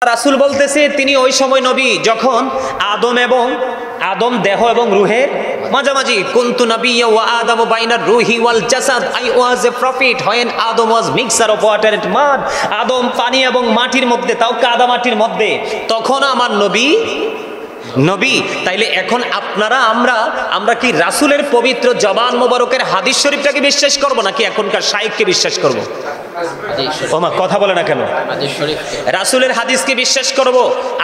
রাসূল বলতেছে তিনি ওই সময় নবী যখন আদম দেহ এবং রূহের মাঝামাঝি। কুনতু নাবিয়্যা ওয়া আদামু বাইনার রূহি ওয়াল জাসাদ। I was a prophet when Adam was mixture of water and mud. Adam পানি এবং মাটির মধ্যে, তাও কাদা মাটির মধ্যে, তখন আমার নবী। তাইলে এখন আপনারা আমরা কি রাসূলের পবিত্র জবান মোবারকের হাদিস শরীফটাকে বিশ্বাস করব নাকি এখনকার শাইখকে বিশ্বাস করব? ওমা কথা বলে না কেন? রাসূলের হাদিসকে বিশ্বাস করব।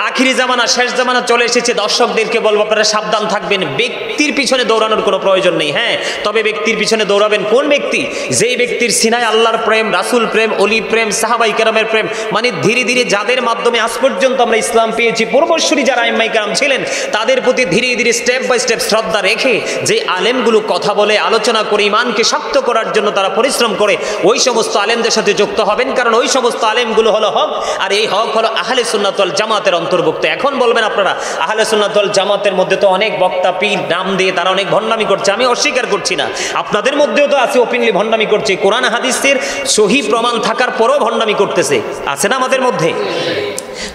আখিরি জামানা, শেষ জামানা চলে এসেছে। দর্শকদেরকে বলবো আপনারা সাবধান থাকবেন, ব্যক্তির পিছনে দৌড়ানোর কোনো প্রয়োজন নেই। হ্যাঁ, তবে ব্যক্তির পিছনে দৌড়াবেন কোন ব্যক্তি? যেই ব্যক্তির সিনায় আল্লাহর প্রেম, রাসূল প্রেম, ওলি প্রেম, সাহাবাই কেরামের প্রেম, মানে ধীরে ধীরে যাদের মাধ্যমে আজ পর্যন্ত আমরা ইসলাম পেয়েছি, পূর্বসূরি যারা আইম্মাই কেরাম ছিলেন, তাদের প্রতি ধীরে ধীরে স্টেপ বাই স্টেপ শ্রদ্ধা রেখে যে আলেমগুলো কথা বলে, আলোচনা করে, ইমানকে শক্ত করার জন্য তারা পরিশ্রম করে, ওই সমস্ত আলেমদের সাথে যুক্ত হবেন। কারণ ওই সমস্ত আলেমগুলো হলো হক, আর এই হক হলো আহলে সুন্নাত ওয়াল জামাতের অন্তর্ভুক্ত। এখন বলবেন আপনারা আহলে সুন্নাত ওয়াল জামাতের মধ্যে তো অনেক বক্তা পীর নাম দিয়ে তারা অনেক ভণ্ডামি করছে। আমি অস্বীকার করছি না, আপনাদের মধ্যেও তো আছে ওপেনলি ভণ্ডামি করছে, কোরআন হাদিসের সহি প্রমাণ থাকার পরেও ভণ্ডামি করতেছে, আছে না আমাদের মধ্যে?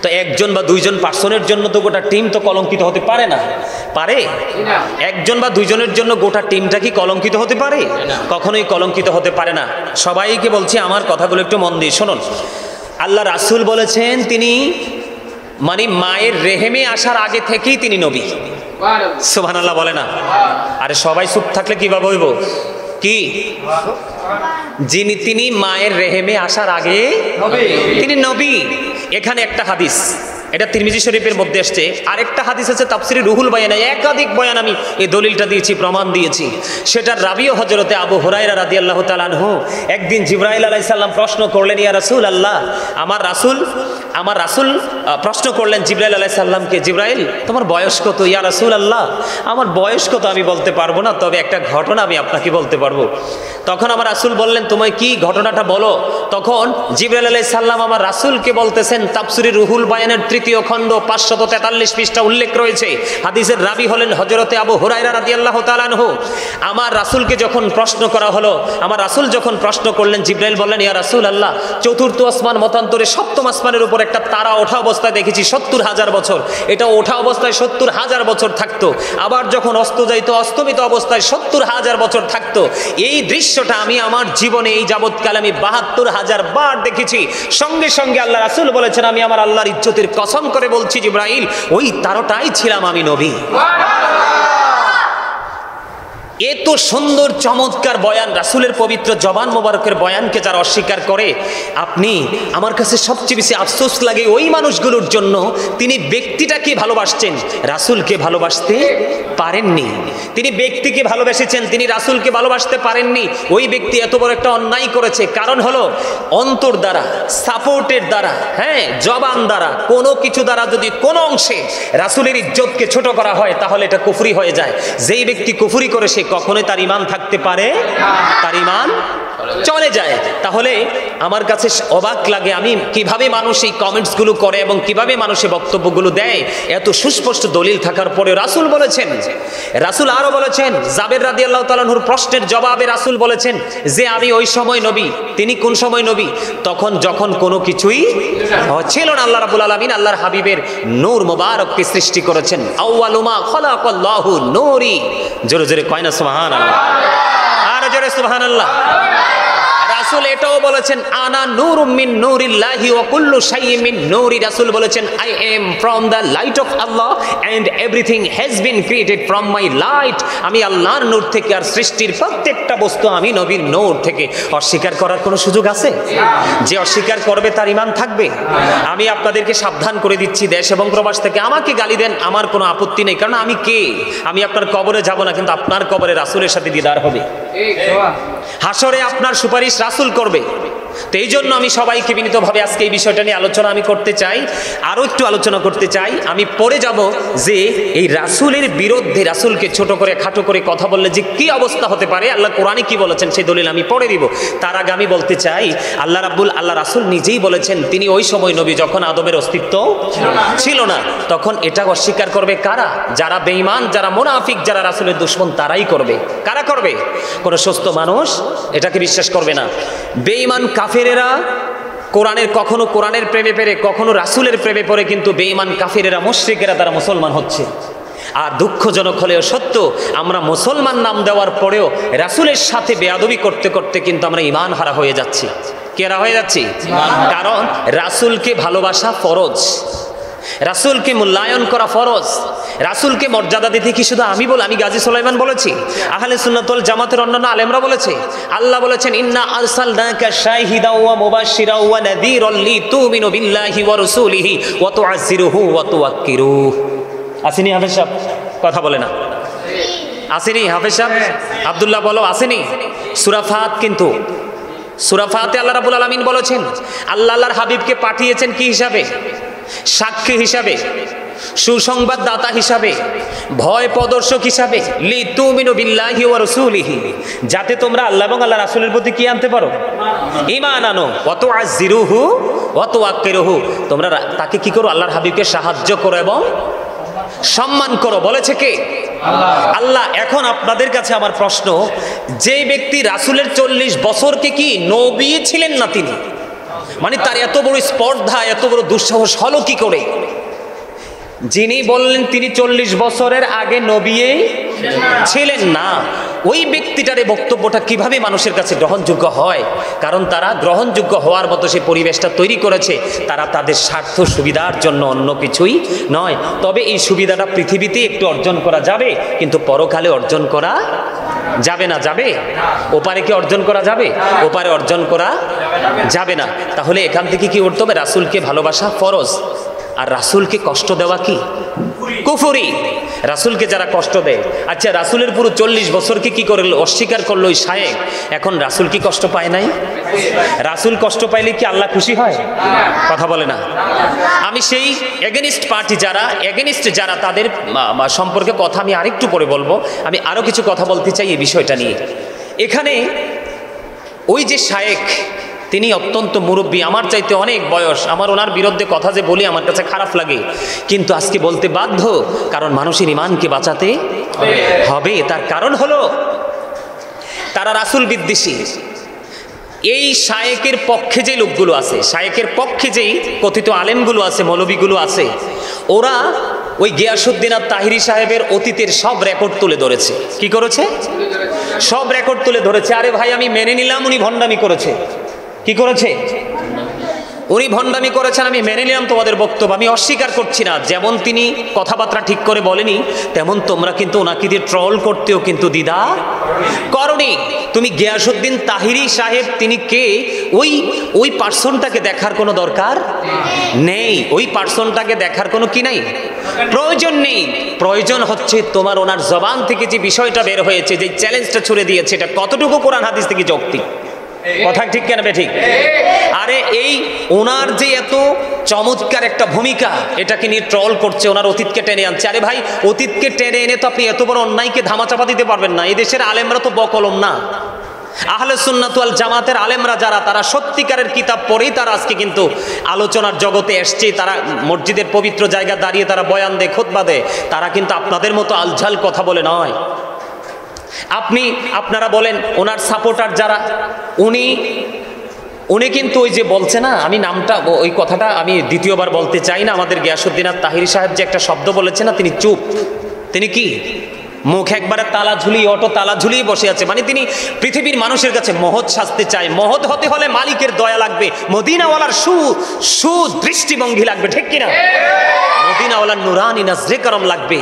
তো একজন বা দুইজন পার্সনের জন্য তো গোটা টিম তো কলঙ্কিত হতে পারে না, পারে? একজন বা দুইজনের জন্য গোটা টিমটা কি কলঙ্কিত হতে পারে? কখনোই কলঙ্কিত হতে পারে না। সবাইকে বলছি আমার কথাগুলো একটু মন দিয়ে শুনুন। আল্লাহ রাসূল বলেছেন তিনি মানে মায়ের রেহেমে আসার আগে থেকেই তিনি নবী। সুবহানাল্লাহ বলে না? আরে সবাই চুপ থাকলে কিভাবে হইব? কি তিনি মায়ের রেহেমে আসার আগে তিনি নবী। এখানে একটা হাদিস, এটা তিরমিজি শরীফের মধ্যে আসছে। আরেকটা হাদিস আছে তাফসিরে রুহুল বায়ানে, একাধিক বয়ান আমি এই দলিলটা দিয়েছি, প্রমাণ দিয়েছি। সেটার রাবিও হযরতে আবু হুরায়রা রাদিয়াল্লাহু তাআলা আনহু। একদিন জিবরাইল আলাইহিস সালাম প্রশ্ন করলেন, ইয়া রাসূলুল্লাহ, আমার রাসূল প্রশ্ন করলেন জিবরাইল আলাইহিস সালামকে, জিবরাইল তোমার বয়স কত? ইয়া রাসূলুল্লাহ, আমার বয়স কত আমি বলতে পারবো না, তবে একটা ঘটনা আমি আপনাকে বলতে পারবো। তখন আমার রাসূল বললেন, তোমায় কি ঘটনাটা বলো। তখন জিবরাইল আলাইহিস সালাম আমার রাসূলকে বলতেছেন, তাফসিরে রুহুল বায়ানের 3য় খণ্ড 543 পৃষ্ঠা উল্লেখ রয়েছে। হাদিসের রাবি হলেন হযরতে আবু হুরায়রা রাদিয়াল্লাহু তাআলা আনহু। আমার রাসূলকে যখন প্রশ্ন করা হলো, আমার রাসূল যখন প্রশ্ন করলেন, জিবরাইল বললেন, ইয়া রাসূলুল্লাহ, 4র্থ আসমান মতান্তরে 7ম আসমানের উপর একটা তারা ওঠা অবস্থায় দেখেছি 70,000 বছর। এটা ওঠা অবস্থায় 70,000 বছর থাকতো, আবার যখন অস্ত যাইতো অস্তমিত অবস্থায় 70,000 বছর থাকতো। এই দৃশ্যটা আমি আমার জীবনে এই যাবৎকাল আমি 72,000 বার দেখেছি। সঙ্গে সঙ্গে আল্লাহ রাসূল বলেছেন, আমি আমার আল্লাহর ইজ্জতের কসম করে বলছি জিবরাইল, ওই তারটাই ছিলাম আমি, নবী। এত সুন্দর চমৎকার বয়ান, রাসূলের পবিত্র জবান মোবারকের বয়ানকে যারা অস্বীকার করে, আপনি আমার কাছে সবচেয়ে বেশি আফসোস লাগে ওই মানুষগুলোর জন্য, তিনি ব্যক্তিটাকে ভালোবাসছেন, রাসূলকে ভালোবাসতে পারেননি। তিনি ব্যক্তিকে ভালোবেসেছেন, তিনি রাসূলকে ভালোবাসতে পারেননি। ওই ব্যক্তি এত বড় একটা অন্যায় করেছে। কারণ হলো অন্তর দ্বারা, সাপোর্টের দ্বারা, হ্যাঁ, জবান দ্বারা, কোনো কিছু দ্বারা যদি কোনো অংশে রাসূলের ইজ্জতকে ছোট করা হয়, তাহলে এটা কুফরি হয়ে যায়। যেই ব্যক্তি কুফরি করে সে কখনোই তার ঈমান থাকতে পারে, তার ঈমান চলে যায়। তাহলে আমার কাছে অবাক লাগে আমি কিভাবে মানুষ এই কমেন্টসগুলো করে এবং কিভাবে মানুষের বক্তব্যগুলো দেয়। এত সুস্পষ্ট দলিল থাকার পরে রাসূল বলেছেন, রাসূল আরো বলেছেন, জাবের রাদিয়াল্লাহু তাআলা আনহুর প্রশ্নের জবাবে রাসূল বলেছেন যে আমি ওই সময় নবী। তিনি কোন সময় নবী? তখন যখন কোনো কিছুই ছিল না। আল্লাহ রাব্বুল আলামিন আল্লাহর হাবিবের নূর মোবারককে সৃষ্টি করেছেন। আউয়ালু মা খালাকাল্লাহু নূরি। জোরে জোরে কয় না সুবহানাল্লাহ? আর জোরে সুবহানাল্লাহ। রাসূল এটাও বলেছেন, আনা নূরুম মিন নূরিল্লাহি ওয়া কুল্লু শাইইন মিন নূরি। রাসূল বলেছেন, I am from the light of Allah and everything has been created from my light. আমি আল্লাহর নূর থেকে, আর সৃষ্টির প্রত্যেকটা বস্তু আমি নবীর নূর থেকে। অস্বীকার করার কোনো সুযোগ আছে? যে অস্বীকার করবে তার ঈমান থাকবে। আমি আপনাদেরকে সাবধান করে দিচ্ছি, দেশ এবং প্রবাস থেকে আমাকে গালি দেন, আমার কোনো আপত্তি নেই। কারণ আমি কে? আমি আপনার কবরে যাব না, কিন্তু আপনার কবরে রাসূলের সাথে দিদার হবে। হাসরে আপনার সুপারিশ রাসূল করবে। তো এই জন্য আমি সবাইকে বিনীতভাবে আজকে এই বিষয়টা নিয়ে আলোচনা আমি করতে চাই, আরও একটু আলোচনা করতে চাই। আমি পরে যাব যে এই রাসূলের বিরুদ্ধে, রাসূলকে ছোট করে খাটো করে কথা বললে যে কি অবস্থা হতে পারে, আল্লাহ কোরআনে কি বলেছেন সেই দলিল আমি পরে দিব। তার আগে আমি বলতে চাই, আল্লাহ রাসূল নিজেই বলেছেন তিনি ওই সময় নবী যখন আদমের অস্তিত্ব ছিল না। তখন এটা অস্বীকার করবে কারা? যারা বেঈমান, যারা মুনাফিক, যারা রাসূলের দুশমন, তারাই করবে। কারা করবে? কোনো সুস্থ মানুষ এটাকে বিশ্বাস করবে না। বেঈমান কাফেরেরা কোরআনের কখনো কোরআনের প্রেমে পেরে, কখনো রাসূলের প্রেমে পড়ে কিন্তু বেঈমান কাফিরেরা মুশরিকেরা তারা মুসলমান হচ্ছে। আর দুঃখজনক হলেও সত্য, আমরা মুসলমান নাম দেওয়ার পরেও রাসূলের সাথে বেয়াদবি করতে করতে কিন্তু আমরা ঈমান হারা হয়ে যাচ্ছি। কেরা হয়ে যাচ্ছি? কারণ রাসূলকে ভালোবাসা ফরজ, রাসূলকে মূল্যায়ন করা ফরজ, রাসূলকে মর্যাদা দিতে কি শুধু আমি গাজী সুলাইমান বলেছি, আহলে সুন্নাত ওয়াল জামাতের অন্যান্য আলেমরা বলেছে। আল্লাহ বলেছেন ইন্না আরসালনাকা শাহিদাও ওয়া মুবাশশিরাও ওয়া নাযীরাল লিতুমিনু বিল্লাহি ওয়া রাসূলিহি ওয়া তুআজ্জিরুহু ওয়া তুওয়াক্কিরুহু। আসেনি হাফেজ সাহেব? কথা বলে না, আসেনি হাফেজ সাহেব? আব্দুল্লাহ বলো, আসেনি? সূরা ফাত, কিন্তু সূরা ফাতে আল্লাহ রাব্বুল আলামিন বলেছেন আল্লাহর হাবিবকে পাঠিয়েছেন কি হিসাবে? সাক্ষী হিসাবে, সুসংবাদদাতা হিসাবে, ভয় প্রদর্শক হিসাবে, লিতুমিনু বিল্লাহি ওয়া রাসূলিহি, যাতে তোমরা আল্লাহ এবং আল্লাহর রাসূলের প্রতি কি আনতে পারো? ঈমান আনো। ওয়া তুআজ্জিরুহু ওয়া তুওয়াক্কিরুহু, তোমরা তাকে কি করো? আল্লাহর হাবিবকে সাহায্য করো এবং সম্মান করো। বলেছে কে? আল্লাহ। এখন আপনাদের কাছে আমার প্রশ্ন, যে ব্যক্তি রাসূলের 40 বছরকে কি নবী ছিলেন না তিনি, মানে তার এত বড় স্পর্ধা, এত বড় দুঃসাহস হলো কি করে? যিনি বললেন তিনি 40 বছরের আগে নবী ছিলেন না, ওই ব্যক্তিটার এই বক্তব্যটা কিভাবে মানুষের কাছে গ্রহণযোগ্য হয়? কারণ তারা গ্রহণযোগ্য হওয়ার মতো সে পরিবেশটা তৈরি করেছে, তারা তাদের স্বার্থ সুবিধার জন্য, অন্য কিছুই নয়। তবে এই সুবিধাটা পৃথিবীতে একটু অর্জন করা যাবে, কিন্তু পরকালে অর্জন করা যাবে না। যাবে? ওপারে কি অর্জন করা যাবে? ওপারে অর্জন করা যাবে না। তাহলে এখান থেকে কি করতে হবে? রাসূলকে ভালোবাসা ফরজ, আর রাসূলকে কষ্ট দেওয়া কি কুফরি। রাসূলকে যারা কষ্ট দেয়, আচ্ছা রাসূলের পুরো 40 বছরকে কি করলো? অস্বীকার করলো ওই শায়েখ। এখন রাসূল কি কষ্ট পায় নাই? রাসূল কষ্ট পাইলে কি আল্লাহ খুশি হয়? কথা বলে না। আমি সেই এগেনিস্ট পার্টি যারা, এগেনিস্ট যারা, তাদের সম্পর্কে কথা আমি আরেকটু পরে বলবো। আমি আরো কিছু কথা বলতে চাই এই বিষয়টা নিয়ে। এখানে ওই যে শায়েখ, তিনি অত্যন্ত মুরব্বী, আমার চাইতে অনেক বয়স। আমার ওনার বিরুদ্ধে কথা যে বলি আমার কাছে খারাপ লাগে, কিন্তু আজকে বলতে বাধ্য, কারণ মানুষের ঈমানকে বাঁচাতে হবে। তার কারণ হলো তারা রাসূল বিদ্বেষী। এই শায়েকের পক্ষে যে লোকগুলো আছে, শায়েকের পক্ষে যেই কথিত আলেমগুলো আছে, মৌলবীগুলো আছে, ওরা ওই গিয়াসউদ্দিন আত-তাহিরি সাহেবের অতীতের সব রেকর্ড তুলে ধরেছে। কি করেছে? সব রেকর্ড তুলে ধরেছে। আরে ভাই, আমি মেনে নিলাম উনি ভণ্ডামি করেছে। কি করেছে? উনি ভণ্ডামি করেছেন, আমি মেনে নিলাম তোমাদের বক্তব্য, আমি অস্বীকার করছি না। যেমন তিনি কথাবার্তা ঠিক করে বলেনি, তেমন তোমরা কিন্তু ওনাকে দিয়ে ট্রল করতেও কিন্তু দ্বিধা করনি। তুমি গিয়াসউদ্দিন তাহিরি সাহেব তিনি কে, ওই পার্সনটাকে দেখার কোনো দরকার নেই, ওই পার্সনটাকে দেখার কোনো কি নাই, প্রয়োজন নেই। প্রয়োজন হচ্ছে তোমার ওনার জবান থেকে যে বিষয়টা বের হয়েছে, যে চ্যালেঞ্জটা ছুড়ে দিয়েছে, এটা কতটুকু কোরআন হাদিস থেকে যৌক্তিক। কথা ঠিক কেন ঠিক? আরে এই ওনার যে এত চমৎকার একটা ভূমিকা, এটাকে নিয়ে ট্রল করছে, ওনার অতীতকে টেনে আনছে। আরে ভাই, অতীতকে টেনে এনে তো আপনি এত বড় অন্যায়কে ধামাচাপা দিতে পারবেন না। এই দেশের আলেমরা তো বকলম না। আহলে সুন্নাত ওয়াল জামাতের আলেমরা যারা, তারা সত্যিকারের কিতাব পড়েই তারা আজকে কিন্তু আলোচনার জগতে এসছে। তারা মসজিদের পবিত্র জায়গা দাঁড়িয়ে তারা বয়ান দেয়, খুতবা দেয়। তারা কিন্তু আপনাদের মতো আলঝাল কথা বলে নয়। আপনারা বলেন ওনার সাপোর্টার যারা, উনি কিন্তু ওই যে বলছে না, আমি নামটা ওই কথাটা আমি দ্বিতীয়বার বলতে চাই না, আমাদের গিয়াসউদ্দিন আত-তাহিরি সাহেব যে একটা শব্দ বলেছে না, তিনি চুপ। তিনি কি মুখ একবারে তালা ঝুলিয়ে, অটো তালা ঝুলিয়ে বসে আছে। মানে তিনি পৃথিবীর মানুষের কাছে মহৎ সাজতে চায়। মহৎ হতে হলে মালিকের দয়া লাগবে, মদিনাওয়ালার সুদৃষ্টিভঙ্গি লাগবে, ঠিক কিনা? মদিনাওয়ালার নুরানি নজরে করম লাগবে।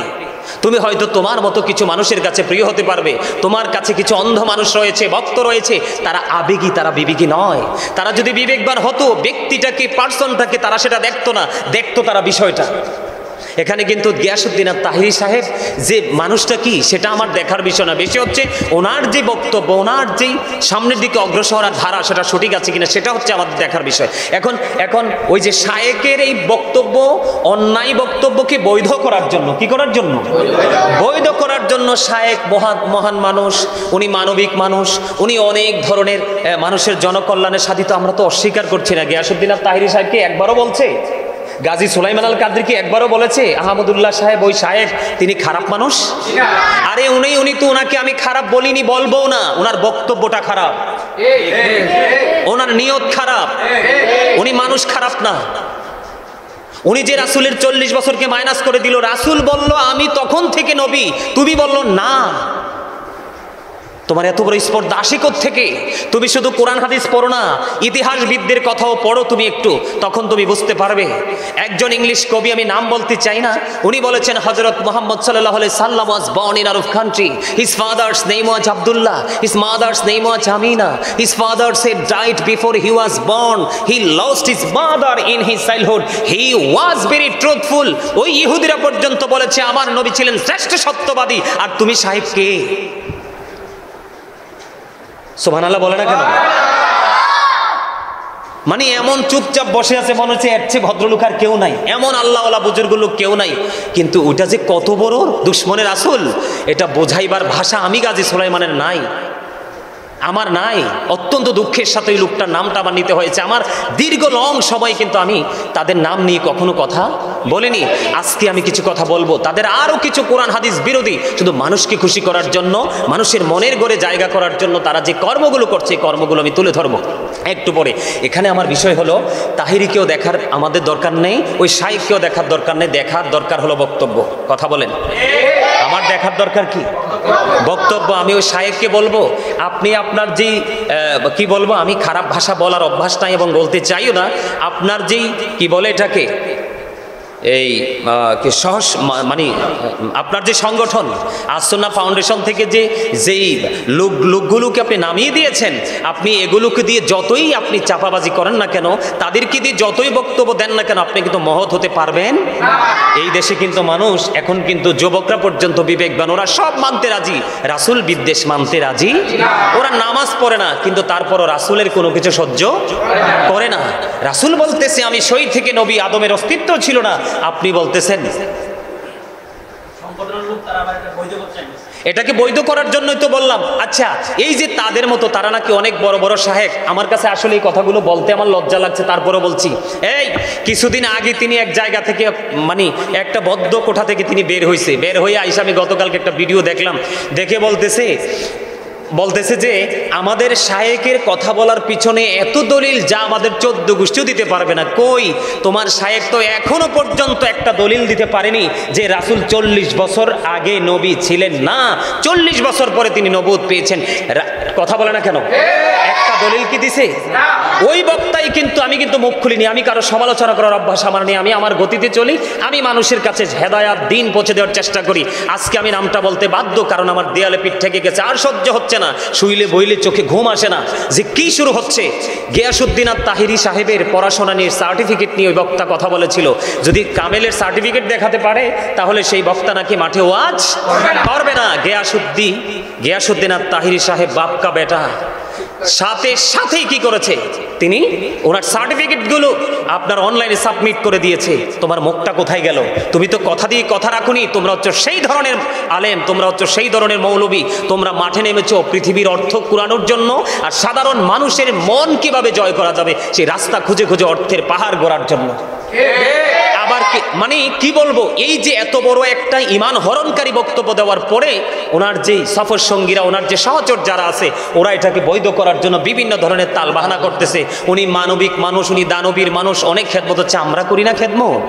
তুমি হয়তো তোমার মতো কিছু মানুষের কাছে প্রিয় হতে পারবে, তোমার কাছে কিছু অন্ধ মানুষ রয়েছে, ভক্ত রয়েছে, তারা আবেগী, তারা বিবেকী নয়। তারা যদি বিবেকবান হতো, ব্যক্তিটাকে, পার্সনটাকে তারা সেটা দেখতো না, দেখতো তারা বিষয়টা। এখানে কিন্তু গিয়াসউদ্দিন আত-তাহিরি সাহেব যে মানুষটা কি, সেটা আমার দেখার বিষয় না। বেশি হচ্ছে ওনার যে বক্তব্য, ওনার যেই সামনের দিকে অগ্রসর আর ধারা, সেটা সঠিক আছে কিনা, সেটা হচ্ছে আমাদের দেখার বিষয়। এখন ওই যে শায়েকের এই বক্তব্য, অন্যায় বক্তব্যকে বৈধ করার জন্য, কি করার জন্য? বৈধ করার জন্য শায়েক মহান মানুষ, উনি মানবিক মানুষ, উনি অনেক ধরনের মানুষের জনকল্যাণের সাধিত। আমরা তো অস্বীকার করছি না। গিয়াসউদ্দিন আত-তাহিরি সাহেবকে একবারও বলছে, গাজী সুলাইমান আল কাদরিকে একবারও বলেছে আহমদুল্লাহ সাহেব ওই শায়েখ তিনি খারাপ মানুষ? আরে উনি তো ওনাকে আমি খারাপ বলিনি, বলবো না, ওনার বক্তব্যটা খারাপ। ওনার নিয়ত খারাপ, উনি মানুষ খারাপ না। উনি যে রাসূলের 40 বছরকে মাইনাস করে দিল, রাসূল বলল আমি তখন থেকে নবী, তুমি বলল না। তোমার এত বড় স্পর্ধা আসে থেকে? তুমি শুধু কোরআন হাদিস পড়ো না, ইতিহাসবিদদের কথাও পড়ো তুমি একটু, তখন তুমি বুঝতে পারবে। একজন ইংলিশ কবি, আমি নাম বলতে চাই না, উনি বলেছেন হযরত মুহাম্মদ সাল্লাল্লাহু আলাইহি সাল্লাম was born in Arab country. His father's name was Abdullah, his mother's name was Amina. His father said died before he was born. He lost his mother in his childhood. He was very truthful. ওই ইহুদিরা পর্যন্ত বলেছে আমার নবী ছিলেন শ্রেষ্ঠ সত্যবাদী, আর তুমি সাহেব কে? সুবহানাল্লাহ বলে না কেন? মানে এমন চুপচাপ বসে আছে মনে হচ্ছে এর চেয়ে ভদ্রলোক আর কেউ নাই, এমন আল্লাহওয়ালা বুজুর্গ লোক কেউ নাই। কিন্তু ওটা যে কত বড় দুশ্মনের রাসূল, এটা বোঝাইবার ভাষা আমি গাজী সুলাইমানের নাই, আমার নাই। অত্যন্ত দুঃখের সাথে ওই লোকটার নামটা আমার নিতে হয়েছে। আমার দীর্ঘ লং সময় কিন্তু আমি তাদের নাম নিয়ে কখনো কথা বলিনি। আজকে আমি কিছু কথা বলবো। তাদের আরও কিছু কোরআন হাদিস বিরোধী, শুধু মানুষকে খুশি করার জন্য, মানুষের মনের গড়ে জায়গা করার জন্য তারা যে কর্মগুলো করছে, এই কর্মগুলো আমি তুলে ধরবো একটু পরে। এখানে আমার বিষয় হলো তাহিরিকেও দেখার আমাদের দরকার নেই, ওই শাইখকেও দেখার দরকার নেই, দেখার দরকার হলো বক্তব্য। কথা বলেন, আমার দেখার দরকার কি? বক্তব্য। আমি ওই শাইখকে বলবো, আপনি আপনার যেই কি বলবো, আমি খারাপ ভাষা বলার অভ্যাস নাই এবং বলতে চাইও না। আপনার যেই কি বলে এটাকে, এই কি সহজ মানে আপনার যে সংগঠন আসুন্নাহ ফাউন্ডেশন থেকে যেই লোকগুলোকে আপনি নামিয়ে দিয়েছেন, আপনি এগুলোকে দিয়ে যতই আপনি চাপাবাজি করেন না কেন, তাদেরকে দিয়ে যতই বক্তব্য দেন না কেন, আপনি কিন্তু মহৎ হতে পারবেন। এই দেশে কিন্তু মানুষ এখন কিন্তু যুবকরা পর্যন্ত বিবেকবান, ওরা সব মানতে রাজি, রাসূল বিদ্বেষ মানতে রাজি। ওরা নামাজ পড়ে না, কিন্তু তারপরও রাসূলের কোনো কিছু সহ্য করে না। রাসূল বলতেছে আমি সই থেকে নবী, আদমের অস্তিত্ব ছিল না, আপনি বলতেছেন এটাকে বৈধ করার জন্যই তো বললাম। আচ্ছা, এই যে তাদের মতো তারা নাকি অনেক বড় বড় শাহেখ, আমার কাছে আসলে এই কথাগুলো বলতে আমার লজ্জা লাগছে, তারপরে বলছি। এই কিছুদিন আগে তিনি এক জায়গা থেকে মানে একটা বদ্ধ কোঠা থেকে তিনি বের হয়ে আইসা, আমি গতকালকে একটা ভিডিও দেখলাম, দেখে বলতেছে যে আমাদের শায়েকের কথা বলার পিছনে এত দলিল যা আমাদের 14 গোষ্ঠীও দিতে পারবে না। কই, তোমার শায়েক তো এখনো পর্যন্ত একটা দলিল দিতে পারেনি যে রাসূল 40 বছর আগে নবী ছিলেন না, 40 বছর পরে তিনি নবুয়ত পেয়েছেন। কথা বলে না কেন? একটা দলিল কি দিছে? ওই বক্তাই কিন্তু, আমি কিন্তু মুখ খুলিনি, আমি কারো সমালোচনা করার অভ্যাস আমার নেই, আমি আমার গতিতে চলি, আমি মানুষের কাছে হেদায়াত দিন পৌঁছে দেওয়ার চেষ্টা করি। আজকে আমি নামটা বলতে বাধ্য, কারণ আমার দেয়ালে পিঠ থেকে গেছে, আর সহ্য হচ্ছে না, শুইলে বইলে চোখে ঘুম আসে না যে কি শুরু হচ্ছে। গিয়াসউদ্দিন আত-তাহিরি সাহেবের পড়াশোনা নিয়ে সার্টিফিকেট নিয়ে ওই বক্তা কথা বলেছিল, যদি কামেলের সার্টিফিকেট দেখাতে পারে তাহলে সেই বক্তা নাকি মাঠে ওয়াজ করবে না। গিয়াসউদ্দিন আত-তাহিরি সাহেব বাপকা বেটা, সাথেই কি করেছে, তিনি ওনার সার্টিফিকেটগুলো আপনার অনলাইনে সাবমিট করে দিয়েছে। তোমার মুখটা কোথায় গেল? তুমি তো কথা দিয়ে কথা রাখুনি। তোমরা হচ্ছে সেই ধরনের আলেম, তোমরা হচ্ছে সেই ধরনের মৌলবী, তোমরা মাঠে নেমেছো পৃথিবীর অর্থ কুড়ানোর জন্য, আর সাধারণ মানুষের মন কিভাবে জয় করা যাবে সেই রাস্তা খুঁজে খুঁজে অর্থের পাহাড় গড়ার জন্য। আবার মানে কি বলবো, এই যে এত বড় একটা ইমান হরণকারী বক্তব্য দেওয়ার পরে ওনার যে সফর সঙ্গীরা, ওনার যে সহচর যারা আছে, ওরা এটাকে বৈধ করার জন্য বিভিন্ন ধরনের তাল বাহানা করতেছে। উনি মানবিক মানুষ, উনি দানবীর মানুষ, অনেক খেদমত হচ্ছে। আমরা করি না খেদমত?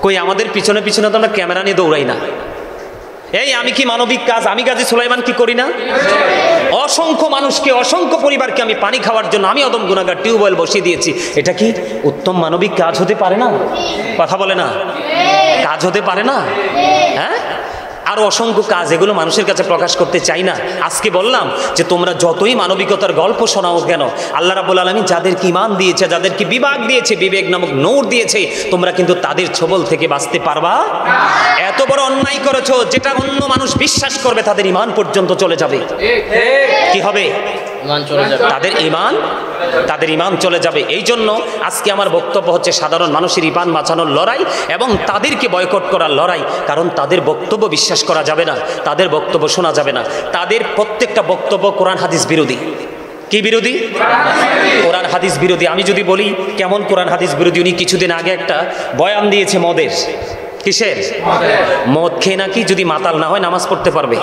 কই, আমাদের পিছনে পিছনে তো আমরা ক্যামেরা নিয়ে দৌড়াই না। এই আমি কি মানবিক কাজ, আমি গাজী সুলাইমান কি করি না? অসংখ্য মানুষকে, অসংখ্য পরিবারকে আমি পানি খাওয়ার জন্য আমি অদম গুনাহগার টিউবওয়েল বসিয়ে দিয়েছি। এটা কি উত্তম মানবিক কাজ হতে পারে না? কথা বলে না, কাজ হতে পারে না? হ্যাঁ, আরো অসংখ্য কাজ, এগুলো মানুষের কাছে প্রকাশ করতে চাই না। আজকে বললাম যে তোমরা যতই মানবিকতার গল্প শোনাও কেন, আল্লাহ রাব্বুল আলামিন যাদেরকে ঈমান দিয়েছে, যাদেরকে বিবেক দিয়েছে, বিবেক নামক নূর দিয়েছে, তোমরা কিন্তু তাদের ছবল থেকে বাঁচতে পারবা না। এত বড় অন্যায় করেছো যেটা অন্য মানুষ বিশ্বাস করবে, তাদের ঈমান পর্যন্ত চলে যাবে। কি হবে? তাদের ঈমান চলে যাবে। এই জন্য আজকে আমার বক্তব্য হচ্ছে সাধারণ মানুষের ঈমান বাঁচানোর লড়াই এবং তাদেরকে বয়কট করার লড়াই। কারণ তাদের বক্তব্য বিশ্বাস করা যাবে না, তাদের বক্তব্য শোনা যাবে না। তাদের প্রত্যেকটা বক্তব্য কোরআন হাদিস বিরোধী। কি বিরোধী? কোরআন হাদিস বিরোধী। আমি যদি বলি কেমন কোরআন হাদিস বিরোধী, উনি কিছুদিন আগে একটা বয়ান দিয়েছে মদের। কিসের? মদ খেয়ে নাকি যদি মাতাল না হয় নামাজ পড়তে পারবে।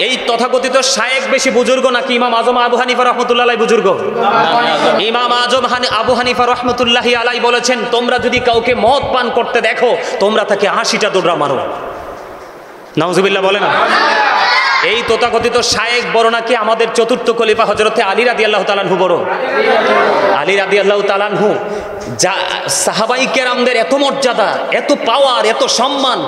এই তথাকথিত শায়েখ বেশি বুজুর্গ নাকি ইমাম আজম আবু হানিফা রহমতুল্লাহ বুজুর্গ? ইমাম আজম আবু হানিফা রহমতুল্লাহি আলাই বলেছেন, তোমরা যদি কাউকে মদ পান করতে দেখো তোমরা তাকে 80টা দৌড়া মারো। নাউজুবিল্লাহ বলে না? এই তথাকথিত শায়েখ বড় নাকি আমাদের চতুর্থ খলিফা হযরতে আলী রাদিয়াল্লাহু তাআলা আনহু বড়? আলী রাদিয়াল্লাহু তাআলা আনহু যা সাহাবাই কেরামদের এত মর্যাদা, এত পাওয়ার, এত সম্মান,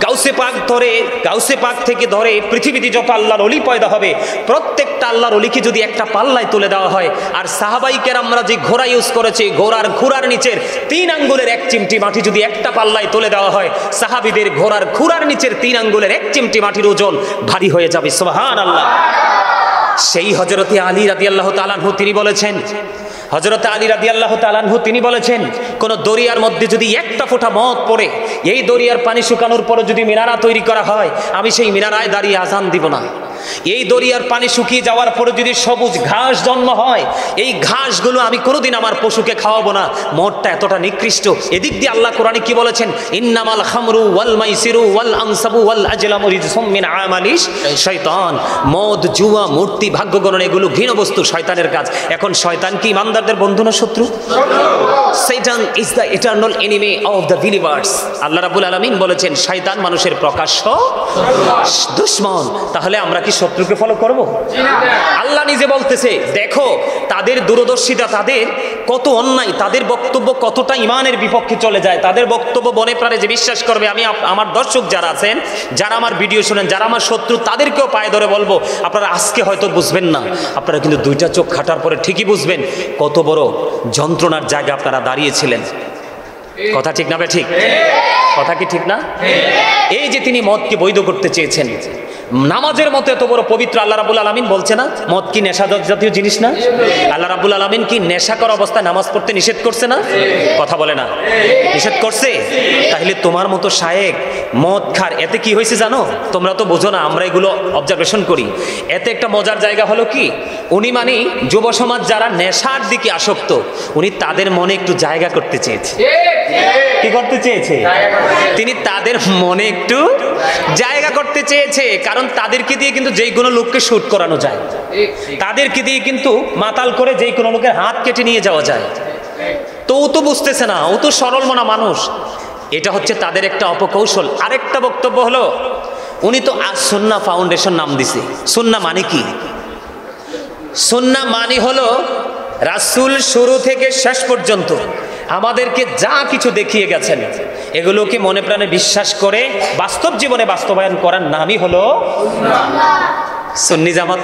গাউসে পাক থেকে ধরে পৃথিবীতে যত আল্লাহর ওলি পয়দা হবে প্রত্যেকটা আল্লাহর ওলিকে যদি একটা পাল্লায় তুলে দেওয়া হয়, আর সাহাবাই কেরামরা যে ঘোড়া ইউজ করেছে ঘোড়ার খুরার নিচের 3 আঙ্গুলের 1 চিমটি মাটি যদি একটা পাল্লায় তুলে দেওয়া হয়, সাহাবীদের ঘোড়ার খুরার নিচের 3 আঙ্গুলের 1 চিমটি মাটির ওজন ভারী হয়ে যাবে। সুবহানাল্লাহ। সেই হযরতে আলী রাদিয়াল্লাহু তাআলা আনহু তিনি বলেছেন, হযরত আলী রাদিয়াল্লাহু তাআলা আনহু তিনি বলেছেন, কোন দরিয়ার মধ্যে যদি একটা ফোঁটা মদ পড়ে, এই দরিয়ার পানি শুকানোর পরে যদি মিনারা তৈরি করা হয়, আমি সেই মিনারায় দাঁড়িয়ে আজান দিব না। এই দরিয়ার পানি শুকিয়ে যাওয়ার পরে যদি সবুজ ঘাস জন্ম হয়, এই ঘাসগুলো আমি কোনোদিন আমার পশুকে খাওয়াবো না। মদটা এতটা নিকৃষ্ট। এদিক দিয়ে আল্লাহ কোরআনে কি বলেছেন? ইন্নামাল খামরু ওয়াল মাইসিরু ওয়াল আনসাবু ওয়াল আজলামু রিজসুম মিন আমালিশ শয়তান। মদ, জুয়া, মূর্তি, ভাগ্য গণনা এগুলো ঘৃণ্য বস্তু, শয়তানের কাজ। এখন শয়তান কি ইমানদারদের বন্ধু না শত্রু? শয়তান is the eternal enemy of the believers. আল্লাহ রাব্বুল আলামিন বলেছেন শয়তান মানুষের প্রকাশ্য দুশমন। তাহলে আমরা কি শত্রুকে ফলো করব? আল্লাহ নিজে বলতেছে, দেখো তাদের দূরদর্শিতা, তাদের কত অন্যায়, তাদের বক্তব্য কতটা ইমানের বিপক্ষে চলে যায়। তাদের বক্তব্য বনে প্রাণে যে বিশ্বাস করবে, আমি আমার দর্শক যারা আছেন, যারা আমার ভিডিও শুনেন, যারা আমার শত্রু, তাদেরকেও পায়ে ধরে বলবো, আপনারা আজকে হয়তো বুঝবেন না, আপনারা কিন্তু 2টা চোখ খাটার পরে ঠিকই বুঝবেন কত বড় যন্ত্রণার জায়গা আপনারা দাঁড়িয়েছিলেন। কথা ঠিক না? ঠিক কথা কি ঠিক না? এই যে তিনি মদকে বৈধ করতে চেয়েছেন, নামাজের মতো এত বড় পবিত্র, আল্লাহ রাব্বুল আলামিন বলছে না মদ কি নেশা জাতীয় জিনিস না? আল্লাহ রাব্বুল আলামিন কি নেশাকর অবস্থায় নামাজ পড়তে নিষেধ করছে না? কথা বলে না? নিষেধ করছে। তাহলে তোমার মতো শায়েখ মদ খার, এতে কি হয়েছে জানো? তোমরা তো বোঝো না, আমরা এগুলো অবজারভেশন করি। এতে একটা মজার জায়গা হলো কি, উনি মানে যুব সমাজ যারা নেশার দিকে আসক্ত, উনি তাদের মনে একটু জায়গা করতে চেয়েছে। কি করতে চেয়েছে? তিনি তাদের মনে একটু জায়গা করতে চেয়েছে। কারণ তাদেরকে দিয়ে কিন্তু যে কোনো লোককে শুট করানো যায়, তাদেরকে দিয়ে কিন্তু মাতাল করে যে কোনো লোকের হাত কেটে নিয়ে যাওয়া যায়। তো ও তো বুঝতেছে না, ও তো সরল মনা মানুষ। এটা হচ্ছে তাদের একটা অপকৌশল। আরেকটা বক্তব্য হলো, উনি তো সুন্নাহ ফাউন্ডেশন নাম দিছে। সুন্নাহ মানে কি? সুন্নাহ মানে হলো রাসূল শুরু থেকে শেষ পর্যন্ত আমাদেরকে যা কিছু দেখিয়ে গেছেন, এগুলোকে মনে প্রাণে বিশ্বাস করে বাস্তব জীবনে বাস্তবায়ন করার নামই হলো সুন্নি জামাত।